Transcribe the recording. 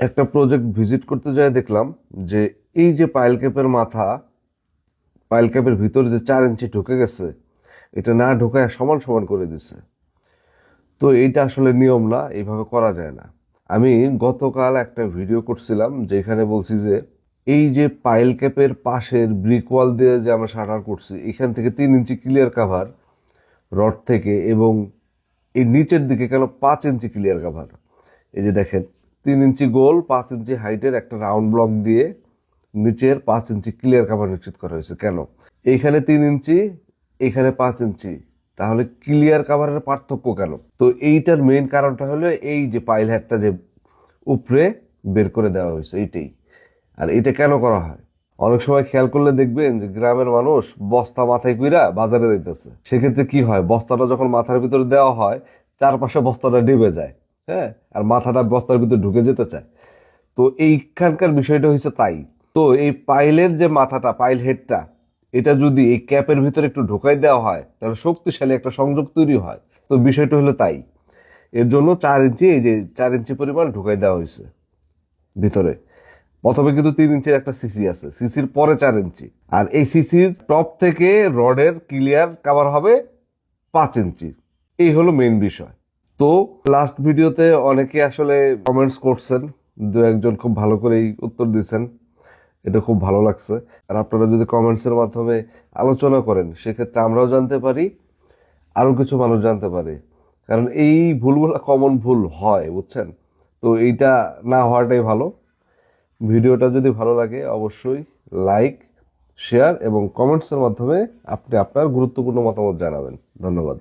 একটা project visit করতে যাই দেখলাম যে এই যে পাইল ক্যাপের মাথা, পাইল ক্যাপের ভিতরে যে 4 ইঞ্চি ঢুকে গেছে, এটা না ঢোকায় সমান সমান করে দিচ্ছে। তো এইটা আসলে নিয়ম না, এইভাবে করা যায় না। আমি গতকাল একটা ভিডিও করছিলাম যেখানে বলছি যে এই যে পাইল ক্যাপের পাশের ব্রিক ওয়াল দিয়ে যে আমরা শাটার করছি, এখান থেকে 3 ইঞ্চি ক্লিয়ার কাভার রড থেকে, এবং এই নিচের দিকে কেন 5 ইঞ্চি ক্লিয়ার কাভার। এই যে দেখেন, 3 ইঞ্চি গোল 5 ইঞ্চি হাইটের একটা রাউন্ড ব্লক দিয়ে নিচের 5 ইঞ্চি ক্লিয়ার কাভার নিশ্চিত করা হয়েছে। কেন? এইখানে 3 ইঞ্চি, এখানে 5 ইঞ্চি, তাহলে ক্লিয়ার কাভারের পার্থক্য কেন? তো এইটার মেইন কারণটা হলো এই যে পাইল হেডটা যে উপরে বের করে দেওয়া হয়েছে, এইটাই। আর এটা কেন করা হয়? অনেক সময় খেয়াল করলে দেখবেন যে গ্রামের মানুষ বস্তা মাথায় কইরা বাজারে যাইতেছে, সেক্ষেত্রে কি হয়, বস্তাটা যখন মাথার ভিতরে দেওয়া হয় চারপাশে বস্তাটা ডেবে যায়, হ্যাঁ, আর মাথাটা বস্তার ভিতরে ঢুকে যেতে চায়। তো এইখানকার বিষয়টা হয়েছে তাই। তো এই পাইলের যে মাথাটা, পাইল হেডটা, এটা যদি এই ক্যাপের ভিতরে একটু ঢোকাই দেওয়া হয় তাহলে শক্তিশালী একটা সংযোগ তৈরি হয়। তো বিষয়টা হলো তাই। এর জন্য 4 ইঞ্চি, এই যে 4 ইঞ্চি পরিমাণ ঢুকাই দেওয়া হয়েছে ভিতরে। প্রথমে কিন্তু 3 ইঞ্চির একটা সিসি আছে, সিসির পরে 4 ইঞ্চি, আর এই সিসির টপ থেকে রডের ক্লিয়ার কাভার হবে 5 ইঞ্চি। এই হলো মেইন বিষয়। তো লাস্ট ভিডিওতে অনেকে আসলে কমেন্টস করছেন, দু একজন খুব ভালো করেই উত্তর দিয়েছেন, এটা খুব ভালো লাগছে। আর আপনারা যদি কমেন্টসের মাধ্যমে আলোচনা করেন সেক্ষেত্রে আমরাও জানতে পারি, আরো কিছু মানুষ জানতে পারে। কারণ এই ভুলগুলো কমন ভুল হয়, বুঝছেন? তো এইটা না হওয়াটাই ভালো। ভিডিওটা যদি ভালো লাগে অবশ্যই লাইক, শেয়ার এবং কমেন্টসের মাধ্যমে আপনি আপনার গুরুত্বপূর্ণ মতামত জানাবেন। ধন্যবাদ।